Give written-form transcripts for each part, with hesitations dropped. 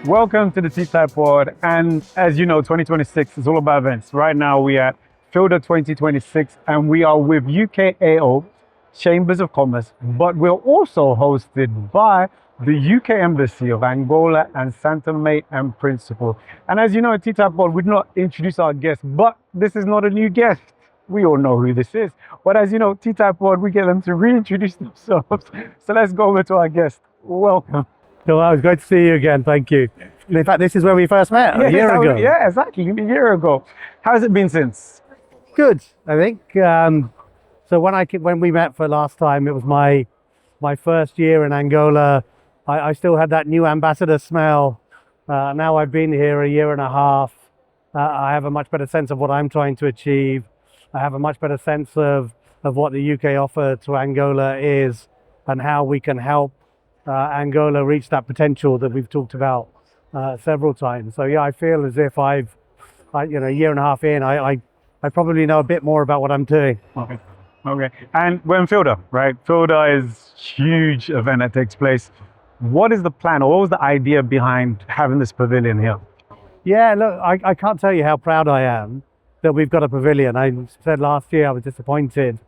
Welcome to the TTIEPOD, and as you know, 2026 is all about events. Right now we are at FILDA 2026 and we are with UK-AO, Chambers of Commerce, but we're also hosted by the UK Embassy of Angola and Tomé and Príncipe. And as you know, at TTIEPOD, we do not introduce our guests, but this is not a new guest. We all know who this is. But as you know, TTIEPOD, we get them to reintroduce themselves. So let's go over to our guest. Welcome. So it was great to see you again. Thank you. In fact, this is where we first met a year ago. Yeah, exactly. A year ago. How has it been since? Good, I think. So when we met for last time, it was my first year in Angola. I still had that new ambassador smell. Now I've been here a year and a half. I have a much better sense of what I'm trying to achieve. I have a much better sense of what the UK offer to Angola is and how we can help Angola reach that potential that we've talked about several times. So yeah, I feel as if a year and a half in, I probably know a bit more about what I'm doing. Okay. And we're in FILDA, right? FILDA is a huge event that takes place. What is the plan, or what was the idea behind having this pavilion here? Yeah, look, I can't tell you how proud I am that we've got a pavilion. I said last year I was disappointed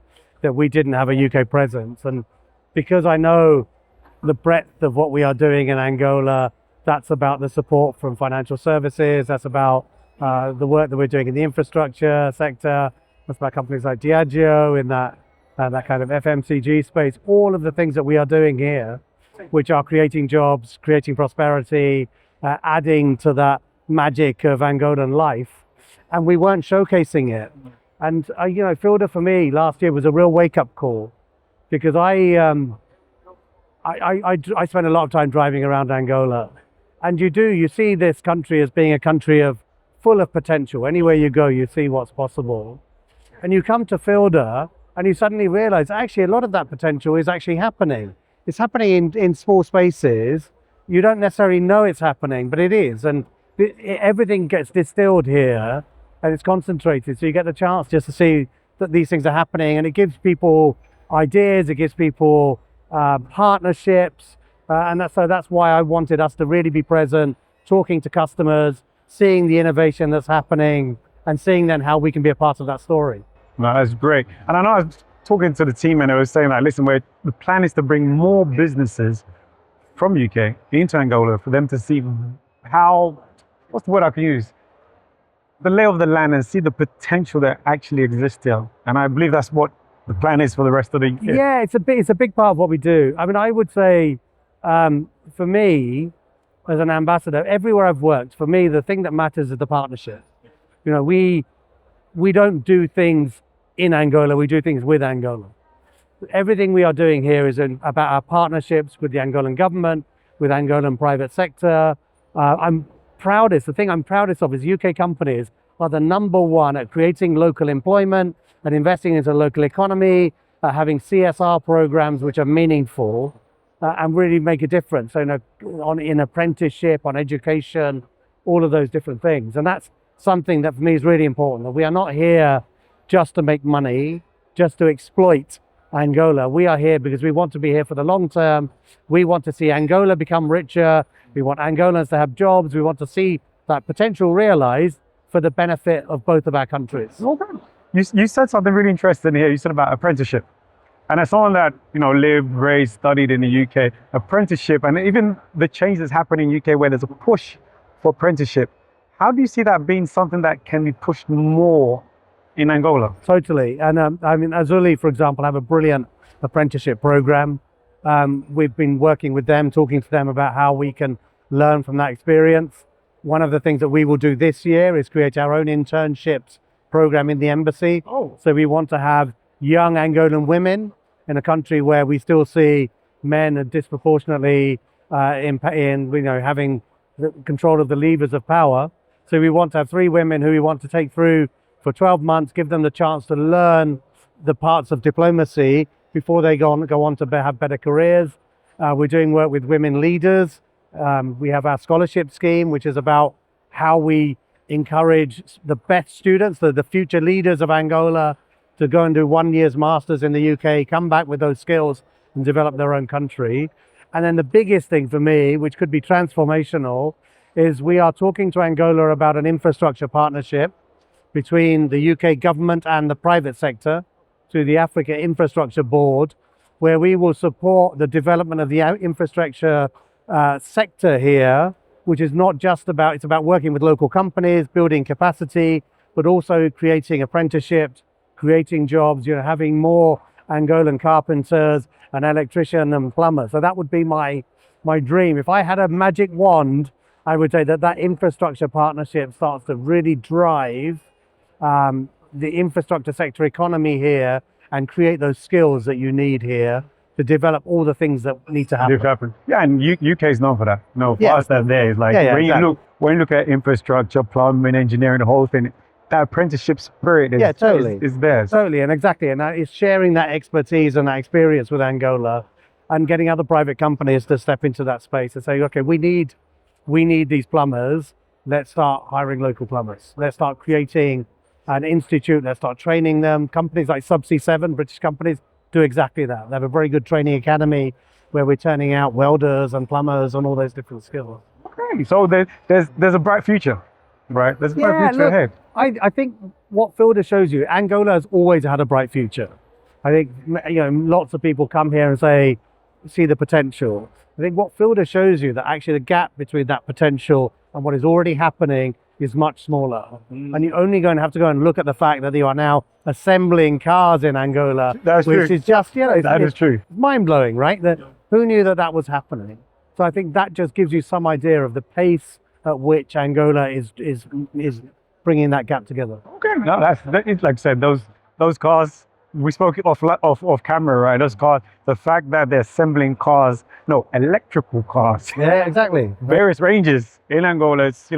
that we didn't have a UK presence, and because I know the breadth of what we are doing in Angola, that's about the support from financial services, that's about the work that we're doing in the infrastructure sector, that's about companies like Diageo in that kind of FMCG space, all of the things that we are doing here, which are creating jobs, creating prosperity, adding to that magic of Angolan life, and we weren't showcasing it. And FILDA for me last year was a real wake-up call, because I spent a lot of time driving around Angola, and you see this country as being a country full of potential. Anywhere you go, you see what's possible. And you come to FILDA and you suddenly realize actually a lot of that potential is actually happening. It's happening in small spaces. You don't necessarily know it's happening, but it is. And everything gets distilled here and it's concentrated. So you get the chance just to see that these things are happening, and it gives people ideas, it gives people partnerships, and that's why I wanted us to really be present, talking to customers, seeing the innovation that's happening, and seeing then how we can be a part of that story. No, that's great. And I know I was talking to the team and they were saying that, listen, the plan is to bring more businesses from UK into Angola for them to see what's the word I can use? The lay of the land, and see the potential that actually exists here. And I believe that's what the plan is for the rest of the year. Yeah, it's a big part of what we do. I mean, I would say, for me, as an ambassador, everywhere I've worked, for me, the thing that matters is the partnership. We don't do things in Angola, we do things with Angola. Everything we are doing here is about our partnerships with the Angolan government, with Angolan private sector. The thing I'm proudest of is UK companies are the number one at creating local employment and investing into the local economy, having CSR programs which are meaningful and really make a difference. So in apprenticeship, on education, all of those different things. And that's something that for me is really important, that we are not here just to make money, just to exploit Angola. We are here because we want to be here for the long term. We want to see Angola become richer. We want Angolans to have jobs. We want to see that potential realized for the benefit of both of our countries. Okay. You said something really interesting here. You said about apprenticeship. And as someone that, lived, raised, studied in the UK, apprenticeship, and even the change that's happening in the UK where there's a push for apprenticeship, how do you see that being something that can be pushed more in Angola? Totally. And Azuli, for example, have a brilliant apprenticeship program. We've been working with them, talking to them about how we can learn from that experience. One of the things that we will do this year is create our own internships program in the embassy. So we want to have young Angolan women in a country where we still see men are disproportionately having the control of the levers of power. So we want to have 3 women who we want to take through for 12 months, give them the chance to learn the parts of diplomacy before they go on to have better careers. We're doing work with women leaders. We have our scholarship scheme, which is about how we encourage the best students, the future leaders of Angola, to go and do 1 year's masters in the UK, come back with those skills and develop their own country. And then the biggest thing for me, which could be transformational, is we are talking to Angola about an infrastructure partnership between the UK government and the private sector through the Africa Infrastructure Board, where we will support the development of the infrastructure sector here, which is not just about, it's about working with local companies, building capacity, but also creating apprenticeships, creating jobs, having more Angolan carpenters and electricians and plumbers. So that would be my dream. If I had a magic wand, I would say that infrastructure partnership starts to really drive the infrastructure sector economy here and create those skills that you need here to develop all the things that need to happen. Yeah, and UK is known for that. For Yeah. us, that there is like when you look at infrastructure, plumbing, engineering, the whole thing, that apprenticeship spirit is there. Totally, and exactly, and that is sharing that expertise and that experience with Angola, and getting other private companies to step into that space and say, okay, we need these plumbers. Let's start hiring local plumbers. Let's start creating an institute. Let's start training them. Companies like Subsea 7, British companies, do exactly that. They have a very good training academy where we're turning out welders and plumbers and all those different skills. Okay, so there's a bright future, right? There's a bright future ahead. I think what FILDA shows you, Angola has always had a bright future. I think lots of people come here and see the potential. I think what FILDA shows you, that actually the gap between that potential and what is already happening is much smaller. And you're only going to have to go and look at the fact that you are now assembling cars in Angola, which is just, that is true. Mind-blowing, right? Who knew that was happening? So I think that just gives you some idea of the pace at which Angola is bringing that gap together. Okay, no, it's like I said, those cars, we spoke off camera, right? Those cars, the fact that they're assembling cars, electrical cars. Yeah, exactly. Various ranges in Angola, it's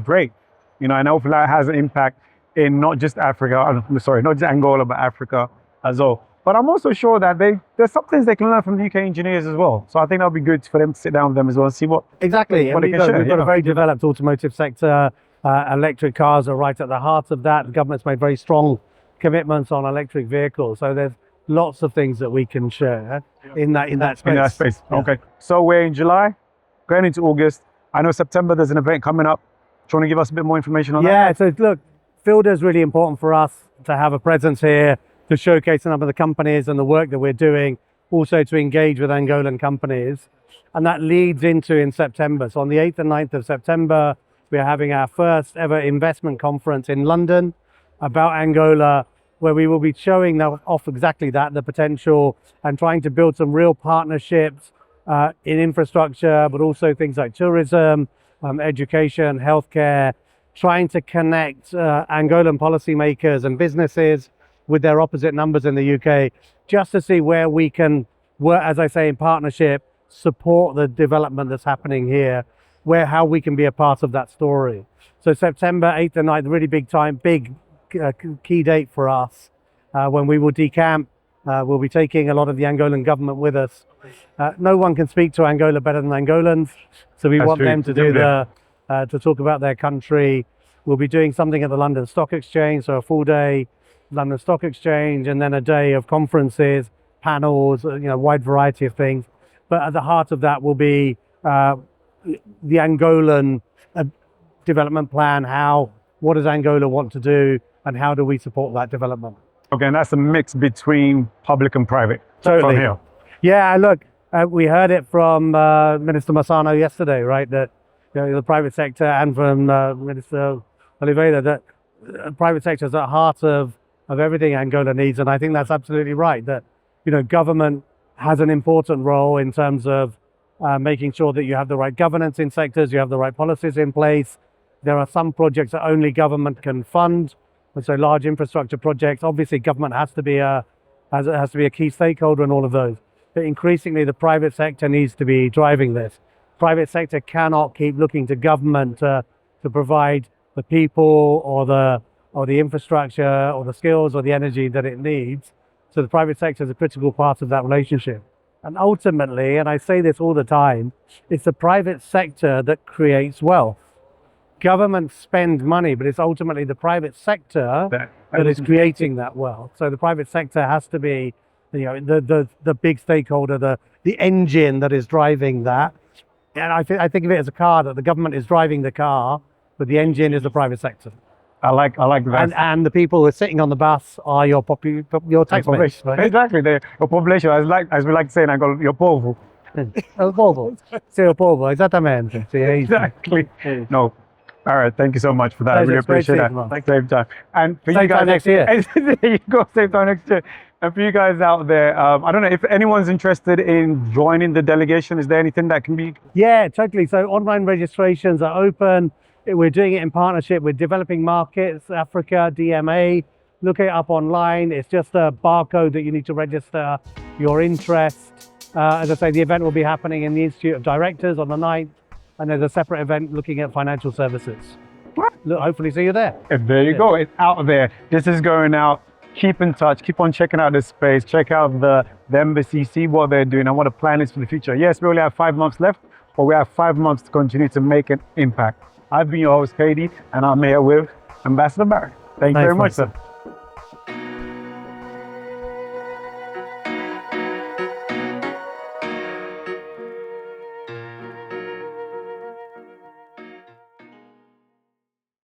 great. And hopefully that has an impact in not just Africa, not just Angola, but Africa as well. But I'm also sure that there's some things they can learn from the UK engineers as well. So I think that'll be good for them to sit down with them as well and see what they can share. We've got a very developed automotive sector. Electric cars are right at the heart of that. The government's made very strong commitments on electric vehicles. So there's lots of things that we can share in that space. In that space. Yeah. Okay. So we're in July, going into August. I know September there's an event coming up. Do you want to give us a bit more information on that? Yeah, so look, FILDA is really important for us to have a presence here, to showcase a number of the companies and the work that we're doing, also to engage with Angolan companies. And that leads into in September. So on the 8th and 9th of September, we're having our first ever investment conference in London about Angola, where we will be showing off exactly that, the potential, and trying to build some real partnerships in infrastructure, but also things like tourism, education, healthcare, trying to connect Angolan policymakers and businesses with their opposite numbers in the UK, just to see where we can work, as I say, in partnership, support the development that's happening here, how we can be a part of that story. So September 8th and 9th, really big time, key date for us, when we will decamp. We'll be taking a lot of the Angolan government with us. No one can speak to Angola better than Angolans, so we want them to to talk about their country. We'll be doing something at the London Stock Exchange, so a full day London Stock Exchange, and then a day of conferences, panels, wide variety of things. But at the heart of that will be the Angolan development plan. What does Angola want to do, and how do we support that development? Okay, and that's a mix between public and private. Totally. From here. Yeah, look, we heard it from Minister Massano yesterday, right? That the private sector, and from Minister Oliveira, that private sector is at the heart of everything Angola needs. And I think that's absolutely right, that government has an important role in terms of making sure that you have the right governance in sectors, you have the right policies in place. There are some projects that only government can fund, and so large infrastructure projects. Obviously, government has to be a key stakeholder in all of those. But increasingly, the private sector needs to be driving this. Private sector cannot keep looking to government to provide the people or the infrastructure or the skills or the energy that it needs. So the private sector is a critical part of that relationship. And ultimately, and I say this all the time, it's the private sector that creates wealth. Governments spend money, but it's ultimately the private sector that is creating that wealth. So the private sector has to be, the big stakeholder, the engine that is driving that. And I think of it as a car, that the government is driving the car, but the engine is the private sector. I like that. And the people who are sitting on the bus are your taxpayers. Right? Exactly, your population, as we like to say in Angola, your povo. El povo. Sí, el povo, exactamente. Sí, ahí. Exactly. No. All right, thank you so much for that. I really Pleasure. It's great appreciate that. seeing you, man. Same time. And for Same you guys time next year. there you go, same time next year. And for you guys out there, I don't know if anyone's interested in joining the delegation. Is there anything that can be? Yeah, totally. So online registrations are open. We're doing it in partnership with Developing Markets, Africa, DMA. Look it up online. It's just a barcode that you need to register your interest. As I say, the event will be happening in the Institute of Directors on the 9th, and there's a separate event looking at financial services. Look, hopefully see you there. And there you go. It's out there. This is going out. Keep in touch. Keep on checking out this space. Check out the embassy. See what they're doing and what the plan is for the future. Yes, we only have 5 months left, but we have 5 months to continue to make an impact. I've been your host, Katie, and I'm here with Ambassador Barrett. Thank you very much, sir.